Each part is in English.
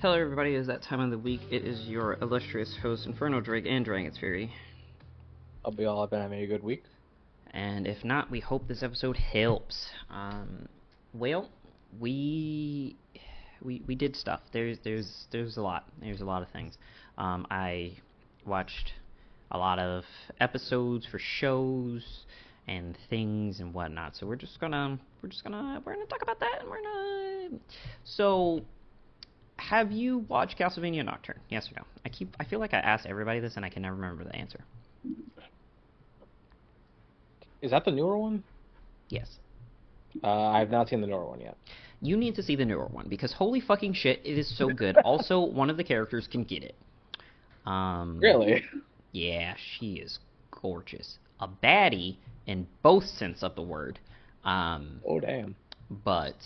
Hello everybody, it is that time of the week. It is your illustrious host, Inferno Drake and Dragon's Fury. I'll be all up and having a good week. And if not, we hope this episode helps. Well, we did stuff. There's a lot. There's a lot of things. I watched a lot of episodes for shows and things and whatnot. So we're gonna talk about that, and so. Have you watched Castlevania Nocturne? Yes or no? I feel like I ask everybody this and I can never remember the answer. Is that the newer one? Yes. I have not seen the newer one yet. You need to see the newer one because holy fucking shit, it is so good. Also, one of the characters can get it. Really? Yeah, she is gorgeous. A baddie in both sense of the word. Oh damn. But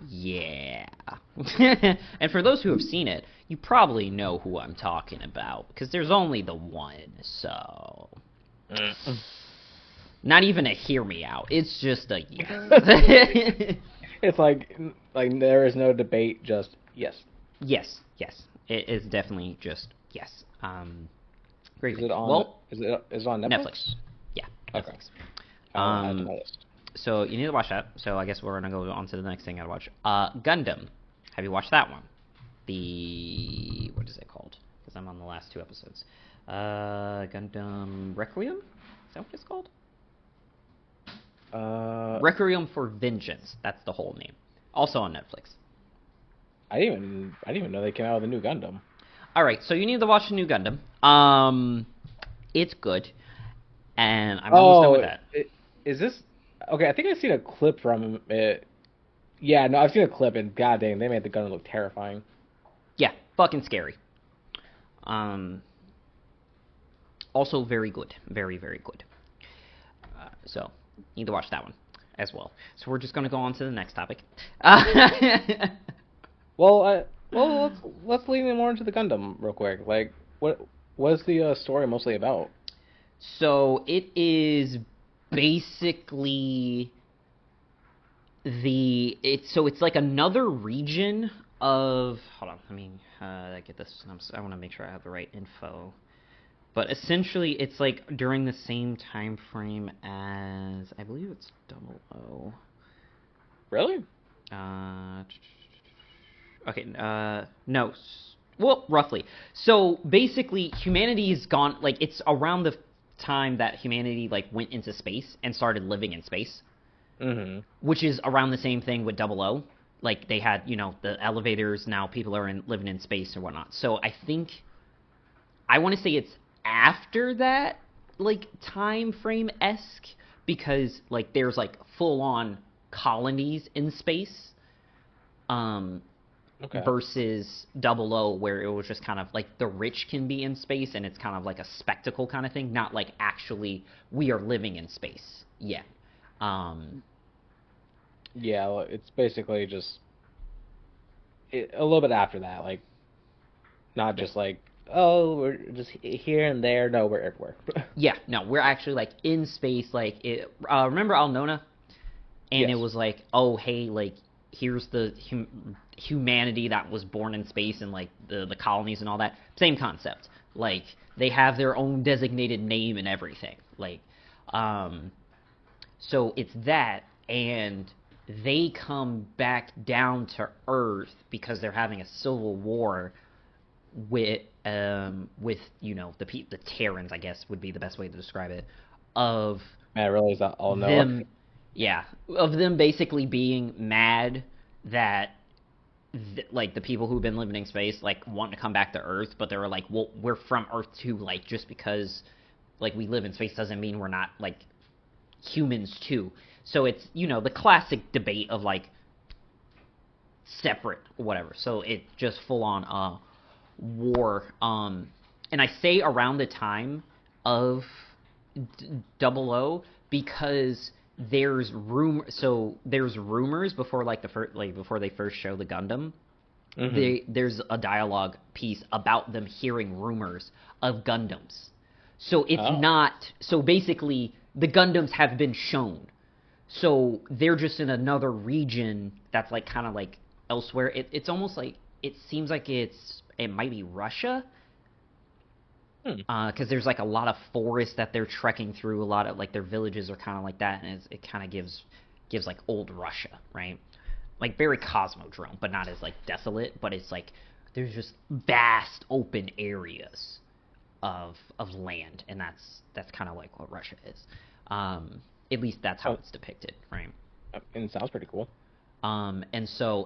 yeah. And for those who have seen it, you probably know who I'm talking about, because there's only the one, so... Not even a hear me out, it's just a yes. It's like there is no debate, just yes. Yes. It is definitely just yes. Great. Is it on, well, is it on Netflix? Netflix. Yeah, Okay. Netflix. I'll add to my list. So you need to watch that. So I guess we're gonna go on to the next thing I gotta watch. Gundam. Have you watched that one? What is it called? Because I'm on the last two episodes. Gundam Requiem. Is that what it's called? Requiem for Vengeance. That's the whole name. Also on Netflix. I didn't even know they came out with a new Gundam. All right, so you need to watch the new Gundam. It's good, and I'm almost done with that. Is this? Okay, I think I've seen a clip from it. Yeah, no, I've seen a clip, and god dang, they made the Gundam look terrifying. Yeah, fucking scary. Also very good. Very, very good. So, you need to watch that one as well. So we're just going to go on to the next topic. Well, let's lean in more into the Gundam real quick. Like, what is the story mostly about? So, it is basically it's like another region of, hold on, let me get this. I want to make sure I have the right info. But essentially, it's like during the same time frame as, I believe it's 00. Really? Okay, no. Well, roughly. So basically, humanity has gone, like, it's around the time that humanity, like, went into space and started living in space. Mm-hmm. Which is around the same thing with 00. Like, they had, the elevators, now people are living in space or whatnot. So I want to say it's after that, like, time frame-esque, because, like, there's, like, full-on colonies in space, Okay. versus 00, where it was just kind of, like, the rich can be in space, and it's kind of like a spectacle kind of thing, not, like, actually, we are living in space yet. Yeah, well, it's basically just a little bit after that, like, not just like, oh, we're just here and there. No, we're everywhere. Yeah, no, we're actually, like, in space, like, remember Alnona? And Yes. It was like, oh, hey, like, here's the humanity that was born in space and, like, the colonies and all that. Same concept. Like, they have their own designated name and everything. Like, so it's that, and they come back down to Earth because they're having a civil war with the Terrans, I guess would be the best way to describe it, of Man, I realize that all know. them, yeah, of them basically being mad that like the people who've been living in space, like, want to come back to Earth, but they were like, well, we're from Earth too, like, just because, like, we live in space doesn't mean we're not, like, humans too. So it's, the classic debate of, like, separate or whatever. So it's just full on war. And I say around the time of 00 because there's rumors before, like, before they first show the Gundam. Mm-hmm. There's a dialogue piece about them hearing rumors of Gundams. So it's not, so basically the Gundams have been shown. So they're just in another region that's, like, kind of like elsewhere. It's almost like it seems like it might be Russia, because there's like a lot of forest that they're trekking through. A lot of like their villages are kind of like that, and it kind of gives like old Russia, right? Like very Cosmodrome, but not as like desolate. But it's like there's just vast open areas of land, and that's kind of like what Russia is. At least that's how it's depicted, right? And it sounds pretty cool. And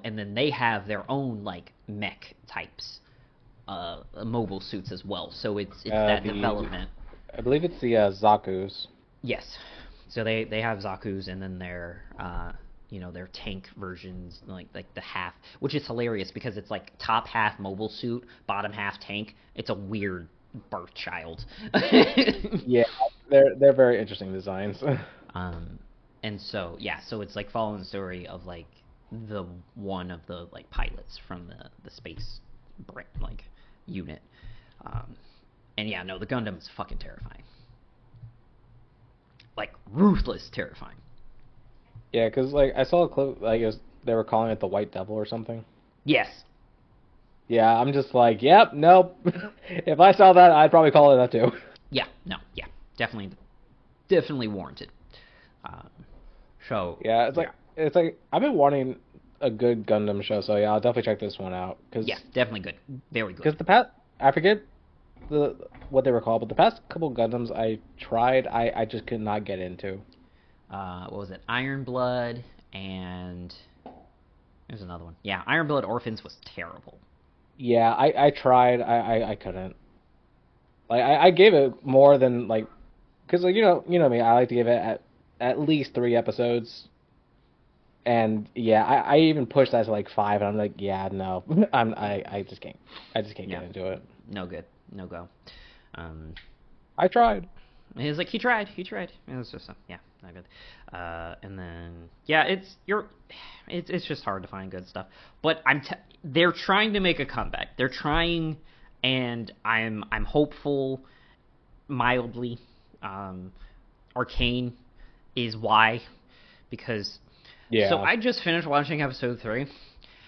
then they have their own like mech types, mobile suits as well. So it's that development. I believe it's the Zaku's. Yes. So they have Zaku's, and then their their tank versions, like the half, which is hilarious because it's like top half mobile suit, bottom half tank. It's a weird birth child. Yeah, they're very interesting designs. And so so it's like following the story of like the one of the like pilots from the space like unit. And yeah, no, the Gundam is fucking terrifying. Like ruthless terrifying. Yeah, because like I saw a clip, like they were calling it the White Devil or something. Yes. Yeah, I'm just like, yep, nope. If I saw that, I'd probably call it that too. Yeah, no, yeah, definitely warranted. So yeah, it's like I've been wanting a good Gundam show, so yeah, I'll definitely check this one out. Yeah, definitely good, very good. Because I forget what they were called, but the past couple Gundams I tried, I just could not get into. What was it? Iron Blood, and there's another one. Yeah, Iron Blood Orphans was terrible. Yeah, I tried. I couldn't. Like I gave it more than like, because like you know me, I like to give it at least 3 episodes. And yeah, I even pushed that to like 5, and I'm like, yeah, no, I just can't get into it. No good, no go. I tried. He was like, he tried. It was just not good. And then it's just hard to find good stuff. But they're trying to make a comeback. They're trying, and I'm hopeful, mildly. Arcane is why, because so I just finished watching episode 3.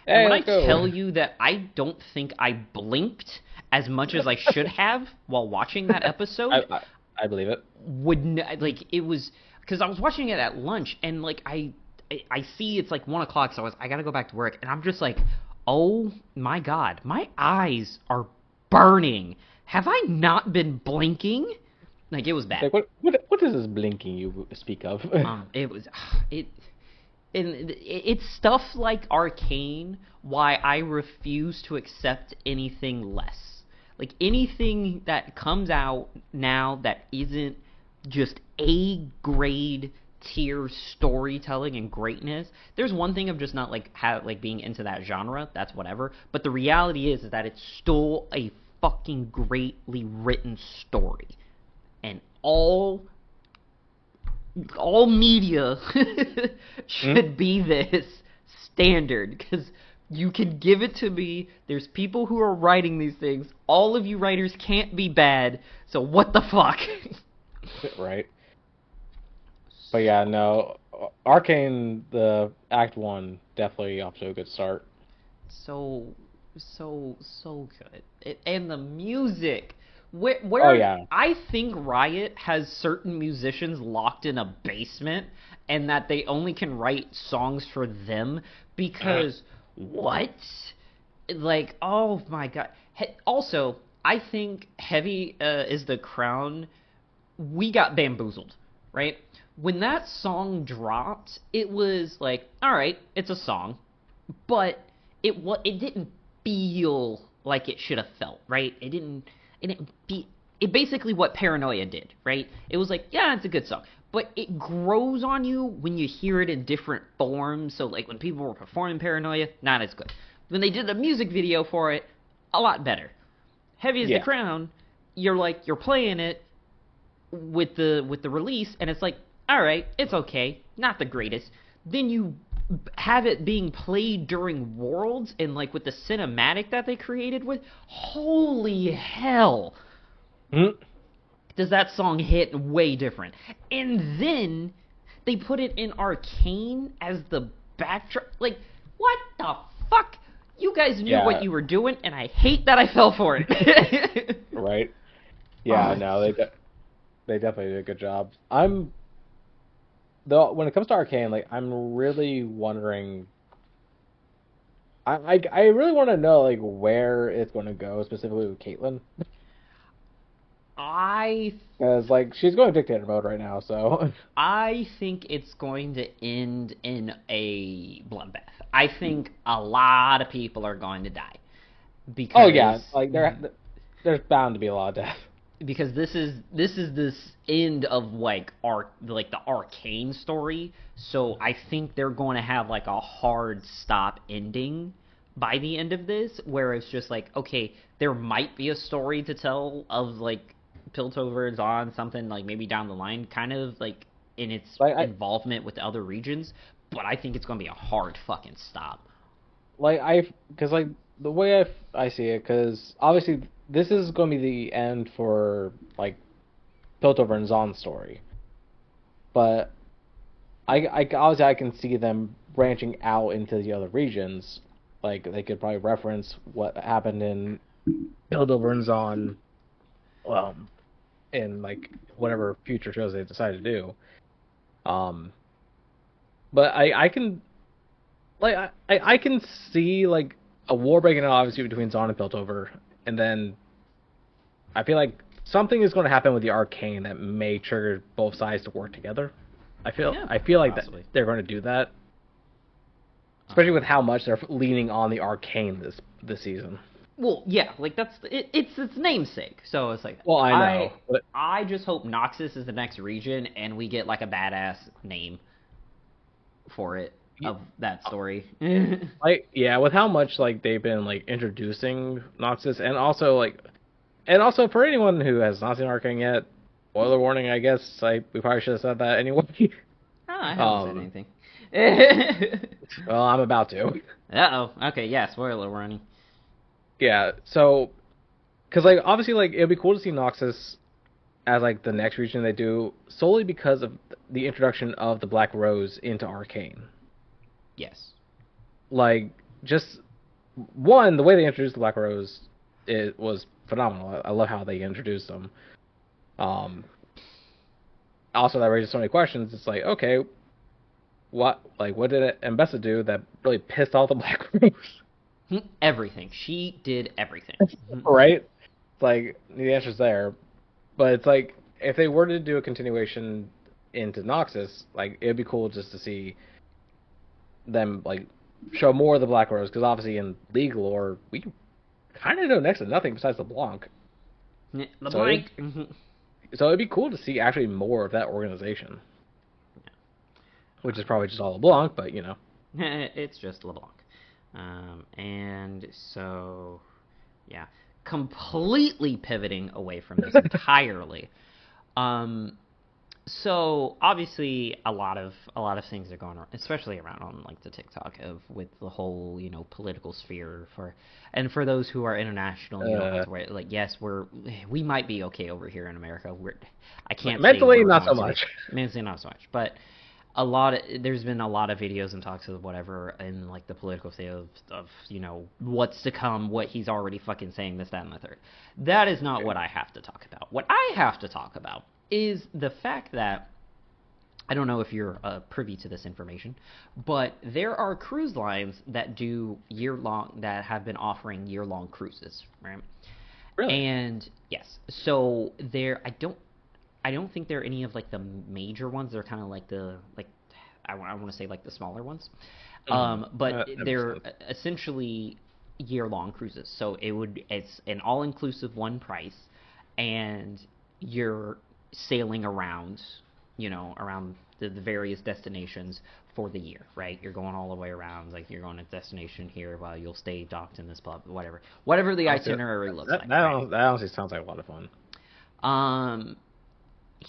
And when I tell you that I don't think I blinked as much as I should have while watching that episode, I believe it. It was because I was watching it at lunch, and like I see it's like 1 o'clock, so I gotta go back to work, and I'm just like, oh my god, my eyes are burning. Have I not been blinking? Like it was bad. Like what is this blinking you speak of? It's stuff like Arcane why I refuse to accept anything less. Like anything that comes out now that isn't just A-grade tier storytelling and greatness. There's one thing of just not like being into that genre, that's whatever, but the reality is that it's still a fucking greatly written story. And all media should be this standard, because you can give it to me. There's people who are writing these things. All of you writers can't be bad, so what the fuck? Right. But yeah, no, Arcane, the Act 1, definitely off to a good start. So good. And the music. Where I think Riot has certain musicians locked in a basement, and that they only can write songs for them because what? Like, oh my god. Also, I think Heavy is the Crown. We got bamboozled, right? When that song dropped, it was like, all right, it's a song, but it didn't feel like it should have felt, right? It basically what Paranoia did, right? It was like, yeah, it's a good song, but it grows on you when you hear it in different forms. So like when people were performing Paranoia, not as good. When they did a music video for it, a lot better. Heavy as the Crown, you're playing it with the release, and it's like, all right, it's okay, not the greatest. Then you have it being played during Worlds, and like with the cinematic that they created with, holy hell, does that song hit way different. And then they put it in Arcane as the backdrop. Like, what the fuck? You guys knew Yeah. what you were doing, and I hate that I fell for it. Right. Yeah. Oh, No, they definitely did a good job. I'm though when it comes to Arcane, like I'm really wondering. I really want to know like where it's going to go specifically with Caitlyn, I because like she's going dictator mode right now. So I think it's going to end in a bloodbath. I think a lot of people are going to die oh yeah, because like there's bound to be a lot of death. this end of like the Arcane story. So I think they're going to have like a hard stop ending by the end of this, where it's just like, okay, there might be a story to tell of like Piltover's on something like maybe down the line, kind of like in its Like involvement with the other regions, but I think it's going to be a hard fucking stop. because like the way I see it, because obviously this is going to be the end for like Piltover and Zaun's story, but I obviously I can see them branching out into the other regions. Like they could probably reference what happened in Piltover and Zaun, well, in like whatever future shows they decide to do. Um, but I can like I can see like a war breaking out obviously between Zaun and Piltover, and then I feel like something is going to happen with the Arcane that may trigger both sides to work together. Yeah, I feel like that possibly. they're going to do that, especially with how much they're leaning on the Arcane this season. Well, yeah, like that's it's its namesake. So it's like Well, I know, but I just hope Noxus is the next region and we get like a badass name for it of that story. like yeah, with how much like they've been like introducing Noxus, and also for anyone who has not seen Arcane yet, spoiler warning, I guess we probably should have said that anyway. Oh, I haven't said um, anything. well, I'm about to. Uh oh. Okay, yeah, spoiler warning. Yeah, so because like obviously like it'd be cool to see Noxus as like the next region they do solely because of the introduction of the Black Rose into Arcane. Yes. Like just one, the way they introduced the Black Rose it was phenomenal. I love how they introduced them. Um, also that raises so many questions. It's like, okay, what did Mbessa do that really pissed off the Black Rose? Everything. She did everything. Right? Like the answer's there, but it's like if they were to do a continuation into Noxus, like it'd be cool just to see them like show more of the Black Rose because obviously in League lore we kind of know next to nothing besides LeBlanc. LeBlanc. So it'd be cool to see actually more of that organization, which is probably just all LeBlanc, but you know. It's just LeBlanc. And so, yeah, completely pivoting away from this entirely. So obviously a lot of things are going on, especially around on like the TikTok with the whole political sphere for those who are international, like yes we might be okay over here in America. I can't mentally say not so much. Mentally not so much, but there's been a lot of videos and talks of whatever in like the political field of what's to come, what he's already fucking saying, this, that, and the third. That is not what I have to talk about. What I have to talk about is the fact that I don't know if you're privy to this information, but there are cruise lines that that have been offering year-long cruises, right? Really? And yes, so I don't think they're any of like the major ones. They're kind of like I want to say like the smaller ones. But they're essentially year-long cruises. So it's an all-inclusive one price, and you're sailing around, around the various destinations for the year, right? You're going all the way around, like you're going to destination here while you'll stay docked in this pub, whatever the itinerary looks like. That honestly sounds like a lot of fun.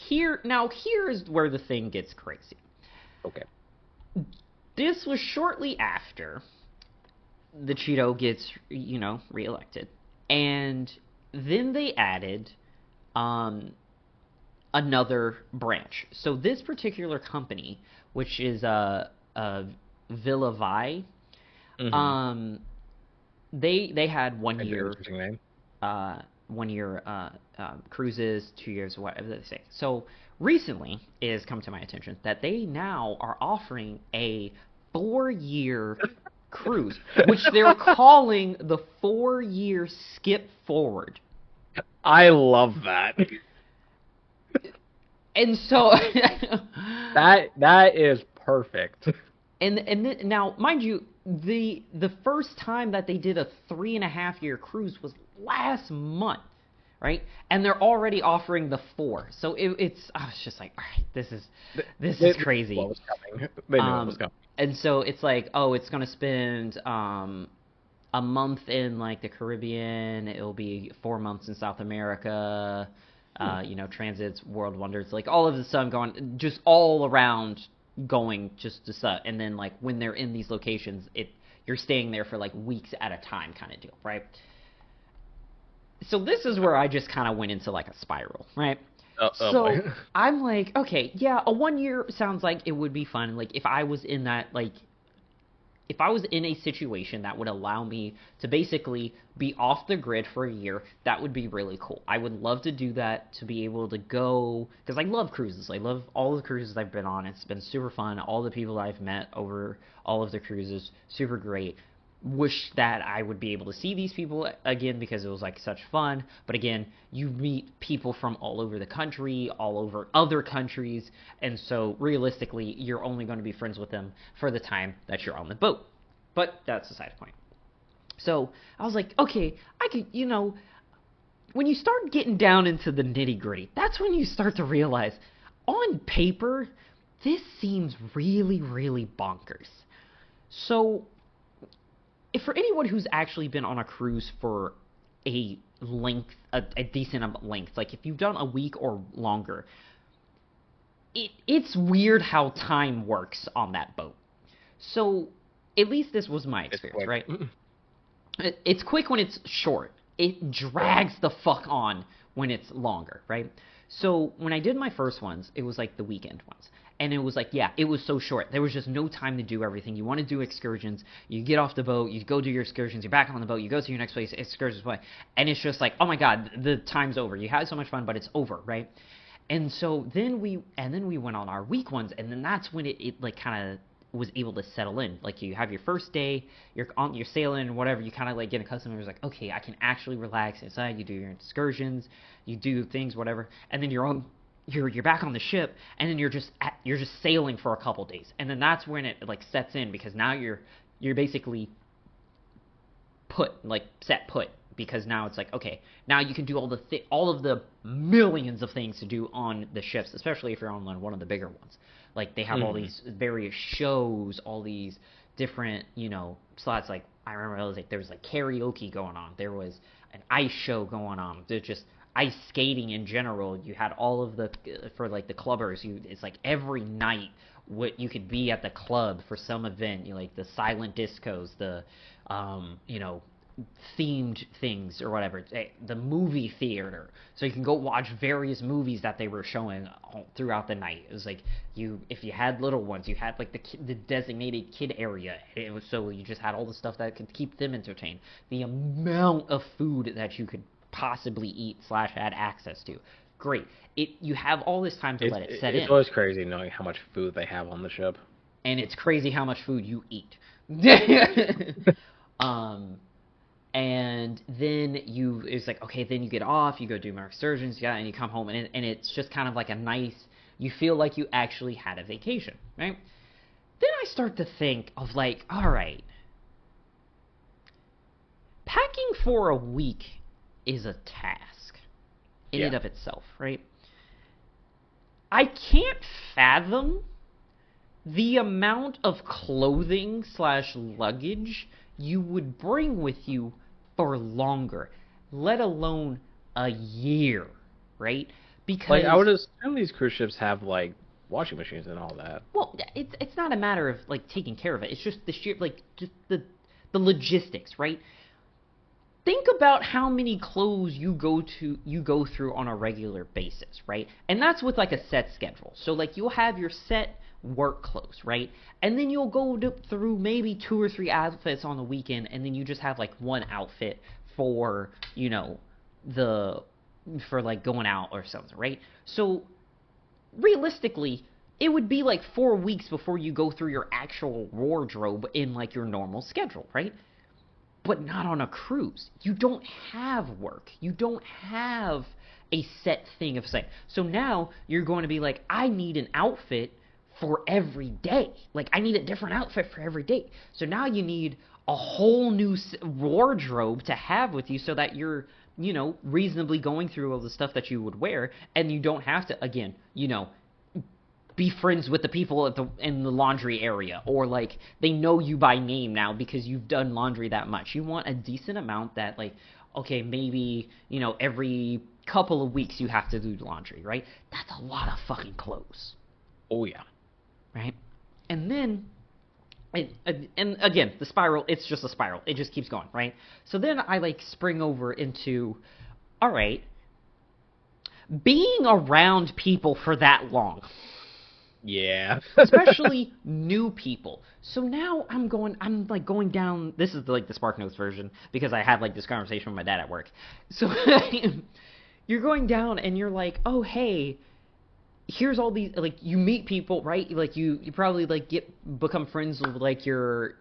Here's where the thing gets crazy. Okay. This was shortly after the Cheeto gets, reelected. And then they added another branch. So this particular company, which is Villa Vi, Mm-hmm. Um, they had Interesting name. 1 year cruises, 2 years, whatever they say. So recently, it has come to my attention that they now are offering a 4 year cruise, which they're calling the 4 year skip forward. I love that. And so, That is perfect. now, mind you, the first time that they did a 3.5 year cruise was last month, right? And they're already offering the 4. So it's I was just like, all right, this They is knew what crazy. was coming. They knew what was Um, coming. and so it's like, oh, it's gonna spend a month in like the Caribbean. It'll be 4 months in South America. Transits, world wonders, like all of the stuff going just all around, going just to stuff. And then like when they're in these locations, you're staying there for like weeks at a time, kind of deal, right? So this is where I just kind of went into like a spiral, right? Oh boy. So I'm like, okay, yeah, a 1 year sounds like it would be fun. Like if I was in a situation that would allow me to basically be off the grid for a year, that would be really cool. I would love to do that, to be able to go, because I love cruises. I love all the cruises I've been on. It's been super fun. All the people I've met over all of the cruises, super great. Wish that I would be able to see these people again because it was like such fun. But again, you meet people from all over the country, all over other countries, and so realistically, you're only going to be friends with them for the time that you're on the boat. But that's a side point. So I was like, okay, I could, when you start getting down into the nitty gritty, that's when you start to realize, on paper, this seems really, really bonkers. So if for anyone who's actually been on a cruise for a decent length, like if you've done a week or longer, it's weird how time works on that boat. So at least this was my It's experience, quick. right? It's quick when it's short. It drags the fuck on when it's longer, right? So when I did my first ones, it was like the weekend ones. And it was like, yeah, it was so short. There was just no time to do everything. You want to do excursions. You get off the boat. You go do your excursions. You're back on the boat. You go to your next place. Excursions away. And it's just like, oh my God, the time's over. You had so much fun, but it's over, right? And so then we went on our week ones. And then that's when it like kind of was able to settle in. Like you have your first day, you're sailing and whatever, you kind of like get accustomed. It was like, okay, I can actually relax inside. You do your excursions, you do things, whatever, and then you're back on the ship, and then you're just sailing for a couple days, and then that's when it like sets in, because now you're basically set put, because now it's like, okay, now you can do all of the millions of things to do on the ships, especially if you're on one of the bigger ones. Like they have all these various shows, all these different, slots. Like I remember there was like karaoke going on. There was an ice show going on. There's just ice skating in general. You had all of for like the clubbers. It's like every night what you could be at the club for some event. Like the silent discos, the themed things or whatever, the movie theater, so you can go watch various movies that they were showing throughout the night. It was like, if you had little ones, you had like the designated kid area. It was, so you just had all the stuff that could keep them entertained. The amount of food that you could possibly eat / had access to, great. You have all this time to let it set in. It's always crazy knowing how much food they have on the ship, and it's crazy how much food you eat. And then it's like, okay, then you get off, you go do more excursions, yeah, and you come home, and it's just kind of like a nice, you feel like you actually had a vacation, right? Then I start to think of like, all right, packing for a week is a task in and of itself, right? I can't fathom the amount of clothing / luggage you would bring with you for longer, let alone a year, right? Because like I would assume these cruise ships have like washing machines and all that. Well, it's not a matter of like taking care of it. It's just the sheer, like, just the logistics, right? think about how many clothes you go through on a regular basis, right? And that's with like a set schedule. So like you'll have your set work clothes, right? And then you'll go through maybe 2 or 3 outfits on the weekend, and then you just have like one outfit for, the for like going out or something, right? So realistically, it would be like 4 weeks before you go through your actual wardrobe in like your normal schedule, right? But not on a cruise. You don't have work. You don't have a set thing of saying. So now you're going to be like, I need an outfit for every day. Like, I need a different outfit for every day. So now you need a whole new wardrobe to have with you so that you're, reasonably going through all the stuff that you would wear, and you don't have to, again, be friends with the people in the laundry area, or like they know you by name now because you've done laundry that much. You want a decent amount that, like, okay, maybe every couple of weeks you have to do laundry, right? That's a lot of fucking clothes. Oh yeah. Right? And then and again, the spiral, it's just a spiral. It just keeps going, right? So then I like spring over into, all right, being around people for that long. Yeah. Especially new people. So now I'm going down, this is like the Spark Notes version, because I had like this conversation with my dad at work. So you're going down and you're like, oh, hey, here's all these, like, you meet people, right? Like you probably like become friends with like your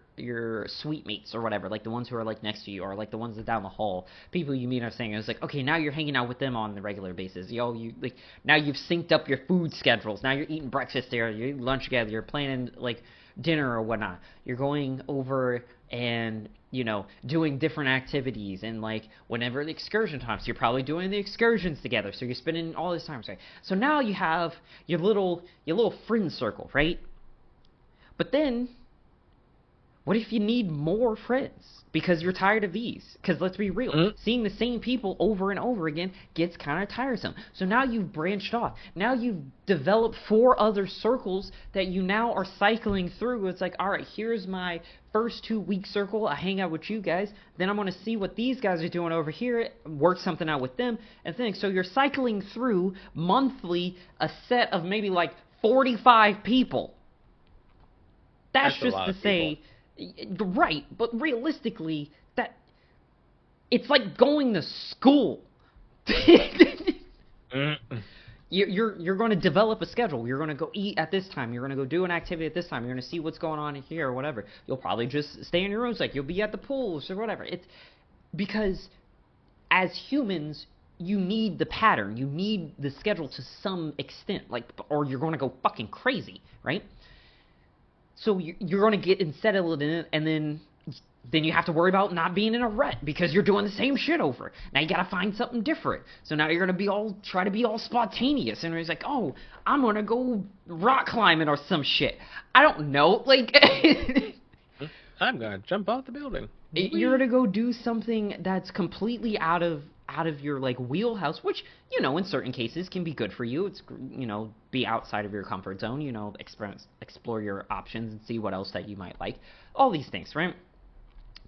suite mates or whatever, like the ones who are like next to you, or like the ones that down the hall, people you meet are saying, it's like, okay, now you're hanging out with them on the regular basis. You like, now you've synced up your food schedules. Now you're eating breakfast there, you're eating lunch together, you're planning like dinner or whatnot. You're going over and doing different activities, and like whenever the excursion times, you're probably doing the excursions together, so you're spending all this time, right? So now you have your little friend circle, right? But then what if you need more friends because you're tired of these? Because let's be real, seeing the same people over and over again gets kind of tiresome. So now you've branched off. Now you've developed 4 other circles that you now are cycling through. It's like, all right, here's my first 2-week circle. I hang out with you guys. Then I'm going to see what these guys are doing over here, work something out with them, and things. So you're cycling through monthly a set of maybe like 45 people. That's just to say... Right, but realistically, that it's like going to school. You're going to develop a schedule. You're going to go eat at this time. You're going to go do an activity at this time. You're going to see what's going on here or whatever. You'll probably just stay in your room. Like you'll be at the pools or whatever. It's because as humans, you need the pattern. You need the schedule to some extent, like, or you're going to go fucking crazy, right? So you're going to get settled in it, and then you have to worry about not being in a rut because you're doing the same shit over. Now you got to find something different. So now you're going to try to be all spontaneous, and it's like, oh, I'm going to go rock climbing or some shit. I don't know, like I'm going to jump off the building. You're going to go do something that's completely out of your like wheelhouse, which in certain cases can be good for you. It's be outside of your comfort zone, explore your options and see what else that you might like, all these things, right?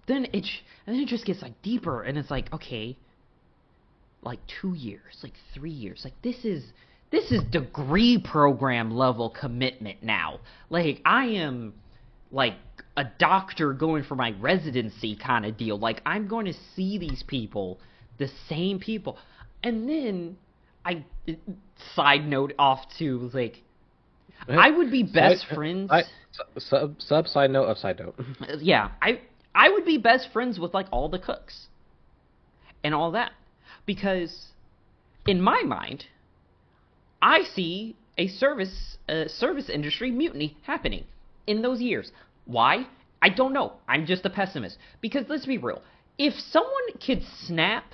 Then it just gets like deeper, and it's like, okay, like 2 years, like 3 years, like this is degree program level commitment now. Like I am like a doctor going for my residency kind of deal. Like I'm going to see these people, the same people. And then side note off to, like, I would be best friends. Side note of side note. Yeah, I would be best friends with like all the cooks and all that, because in my mind, I see a service industry mutiny happening in those years. Why? I don't know. I'm just a pessimist. Because let's be real. If someone could snap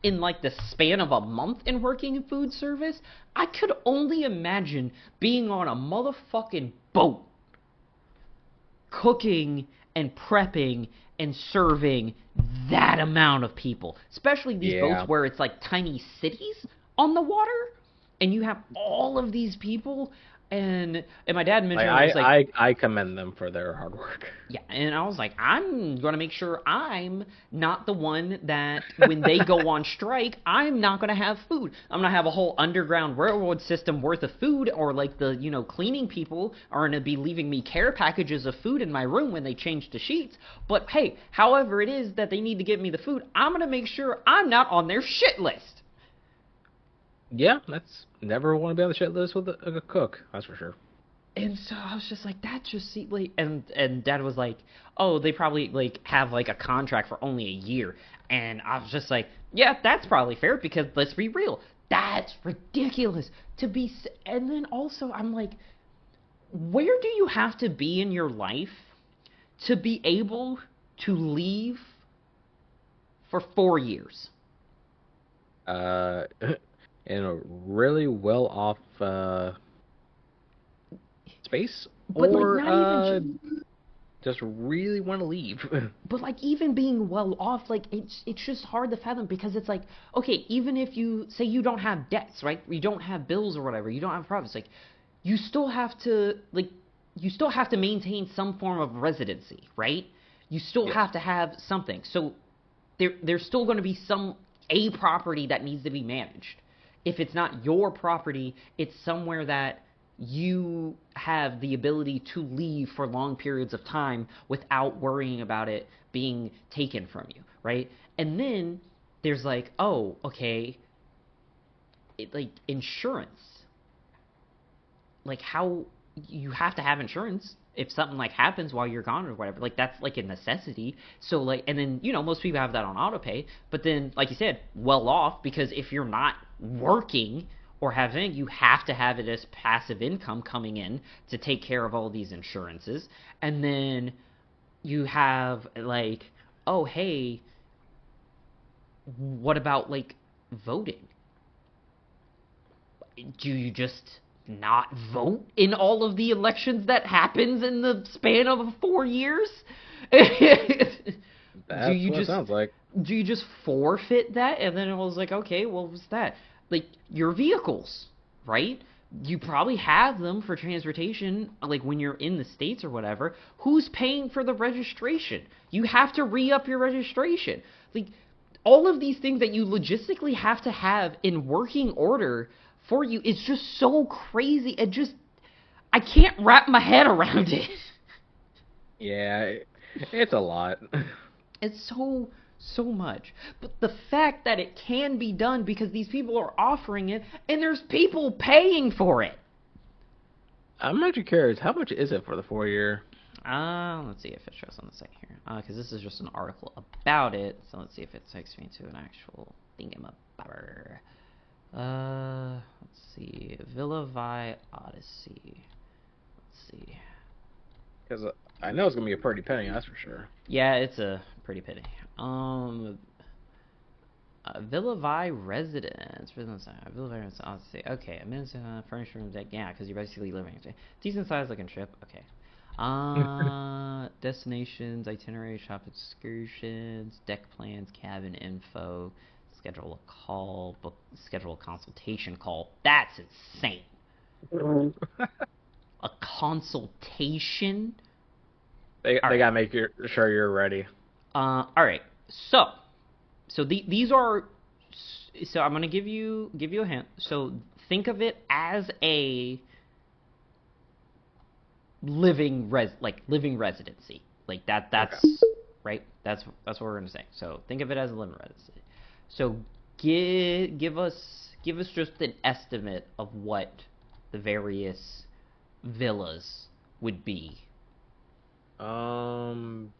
in like the span of a month in working in food service, I could only imagine being on a motherfucking boat, cooking and prepping and serving that amount of people. Especially these boats where it's like tiny cities on the water, and you have all of these people. And my dad Like mentioned, I was like, I commend them for their hard work. yeah, and I was like, I'm going to make sure I'm not the one that when they go on strike, I'm not going to have food. I'm going to have a whole underground railroad system worth of food, or like the, cleaning people are going to be leaving me care packages of food in my room when they change the sheets. But hey, however it is that they need to get me the food, I'm going to make sure I'm not on their shit list. Yeah, that's never want to be on the shit list with a cook. That's for sure. And so I was just like, that just seemed like, and Dad was like, oh, they probably like have like a contract for only a year, and I was just like, yeah, that's probably fair because let's be real, that's ridiculous to be. And then also I'm like, where do you have to be in your life to be able to leave for 4 years? Uh, in a really well off space, But like or not even. just really want to leave. But like even being well off, like it's just hard to fathom because it's like, okay, even if you say you don't have debts, right? You don't have bills or whatever, you don't have profits, like you still have to maintain some form of residency, right? You still Yes. have to have something. So there's still going to be a property that needs to be managed. If it's not your property, it's somewhere that you have the ability to leave for long periods of time without worrying about it being taken from you, right? And then there's like, oh, okay, like insurance. Like how you have to have insurance if something like happens while you're gone or whatever. Like that's like a necessity. So like, and then most people have that on auto pay. But then, like you said, well off, because if you're not working or having, you have to have it as passive income coming in to take care of all these insurances. And then you have like, oh hey, what about like voting? Do you just not vote in all of the elections that happens in the span of 4 years? do That's you what it just sounds like. do you just forfeit that? And then it was like, okay, what was that? Like your vehicles, right? You probably have them for transportation, like when you're in the States or whatever. Who's paying for the registration? You have to re-up your registration. Like all of these things that you logistically have to have in working order for you, it's just so crazy. I can't wrap my head around it. Yeah, it's a lot. It's so much. But the fact that it can be done because these people are offering it and there's people paying for it. I'm actually curious, how much is it for the 4 year? Let's see if it shows on the site here. Because this is just an article about it. So let's see if it takes me to an actual thingamabobber. Let's see. Villa Vi Odyssey. Let's see. Because I know it's gonna be a pretty penny, that's for sure. Yeah, it's a pretty pity. Villa Vi Residence. Villa Vi Residence Odyssey. Okay, a minute furnished room deck. Yeah, because you're basically living. Decent size looking trip. Okay. Destinations, itinerary, shop excursions, deck plans, cabin info, schedule a call, book, schedule a consultation call. That's insane. A consultation? They All right. gotta make sure you're ready. All right. So these are. So I'm gonna give you a hint. So think of it as a living residency. Like that's Okay. right. That's what we're gonna say. So think of it as a living residency. So give us just an estimate of what the various villas would be. I'm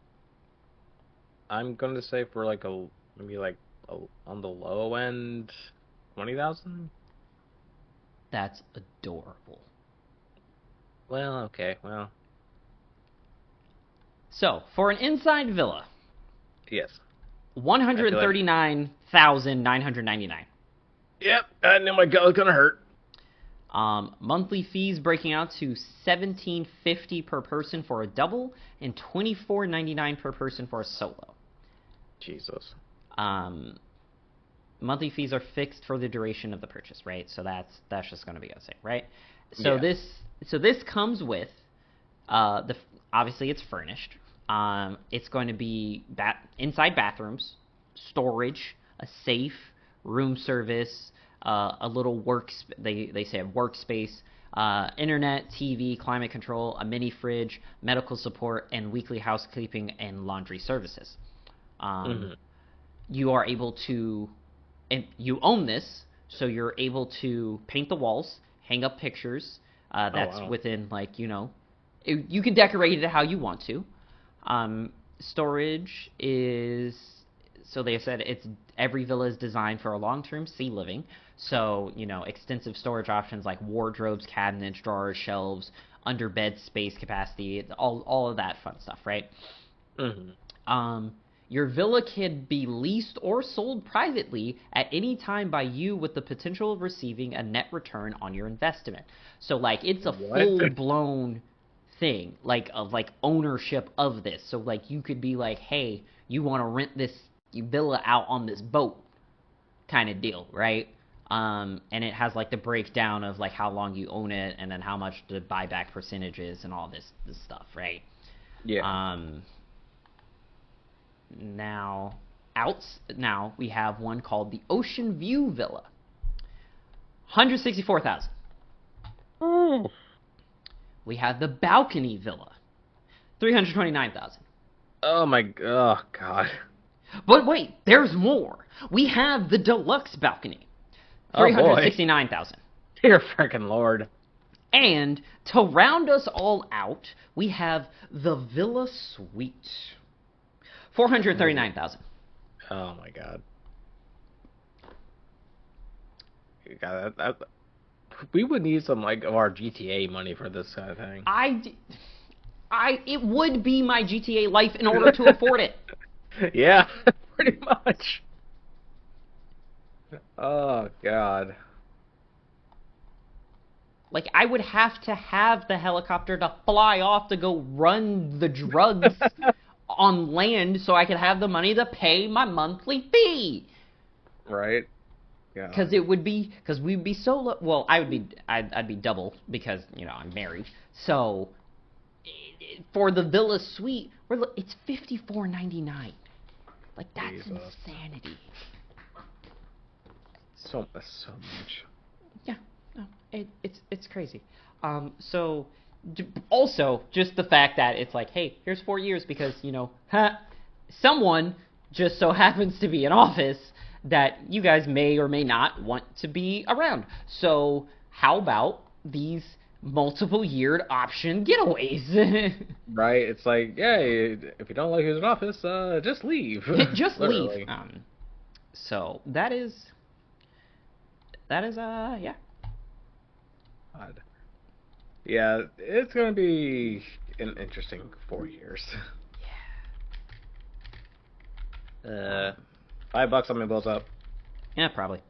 gonna say for like maybe like on the low end, 20,000. That's adorable. Well, okay, well, So for an inside villa, yes. $139,999. Yep, I knew my gut was gonna hurt. Monthly fees breaking out to $17.50 per person for a double and $24.99 per person for a solo. Jesus. Monthly fees are fixed for the duration of the purchase, right? So that's just going to be a thing, right? So Yeah. this comes with the obviously it's furnished. It's going to be inside bathrooms, storage, a safe, room service, a little they say a workspace, internet, TV, climate control, a mini fridge, medical support, and weekly housekeeping and laundry services. Um, Hmm. you are able to, and you own this, so you're able to paint the walls, hang up pictures. Oh That's wow. within like you can decorate it how you want to. Storage is so they said it's every villa is designed for a long-term sea living. So extensive storage options like wardrobes, cabinets, drawers, shelves, under bed space capacity, all of that fun stuff, right? Hmm. Um, your villa can be leased or sold privately at any time by you with the potential of receiving a net return on your investment. So like it's a What? full blown thing like of like ownership of this. So like you could be like, "Hey, you want to rent this villa out on this boat?" kind of deal, right? And it has like the breakdown of like how long you own it and then how much the buyback percentage is and all this stuff, right? Yeah. Um, now, now we have one called the Ocean View Villa, 164,000. Oh. We have the Balcony Villa, 329,000. Oh God. But wait, there's more. We have the Deluxe Balcony, Oh boy. 369,000. Dear freaking Lord. And to round us all out, we have the Villa Suite, 439,000. Oh my God. God, we would need some like of our GTA money for this kind of thing. It would be my GTA life in order to afford it. Yeah, pretty much. Oh God. Like, I would have to have the helicopter to fly off to go run the drugs on land so I could have the money to pay my monthly fee. Right? Because God. we'd be so low. Well, I'd be double because I'm married. So for the villa suite, it's $54.99. Like that's Jesus. insanity. That's so much. Yeah, no, it's crazy. So also just the fact that it's like, hey, here's 4 years because someone just so happens to be in office that you guys may or may not want to be around. So how about these multiple yeared option getaways? Right? It's like, yeah, if you don't like who's in office, just leave. Just leave. Literally. So yeah. God. Yeah, it's gonna be an interesting 4 years. Uh, $5 on my bills up. Yeah, probably.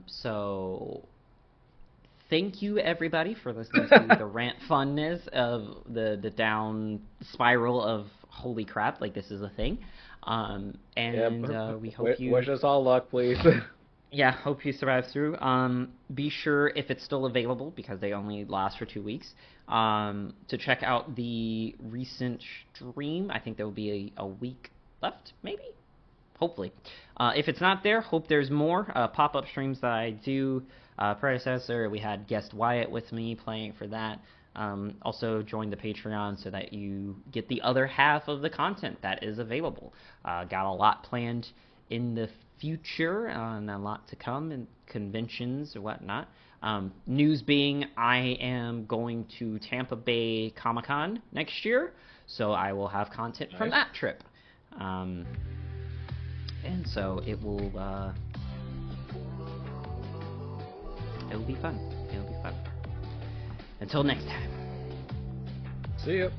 So thank you everybody for listening to the rant funness of the down spiral of holy crap, like this is a thing. And we hope you Wish us all luck, please. yeah, hope you survive through. Be sure if it's still available because they only last for 2 weeks. To check out the recent stream. I think there will be a week left, maybe. Hopefully, if it's not there, hope there's more pop-up streams that I do. Predecessor, we had guest Wyatt with me playing for that. Also, join the Patreon so that you get the other half of the content that is available. Got a lot planned in the future and a lot to come in conventions or whatnot. News being, I am going to Tampa Bay Comic-Con next year, so I will have content from Nice. that trip. And so it will be fun. It'll be fun. Until next time. See ya.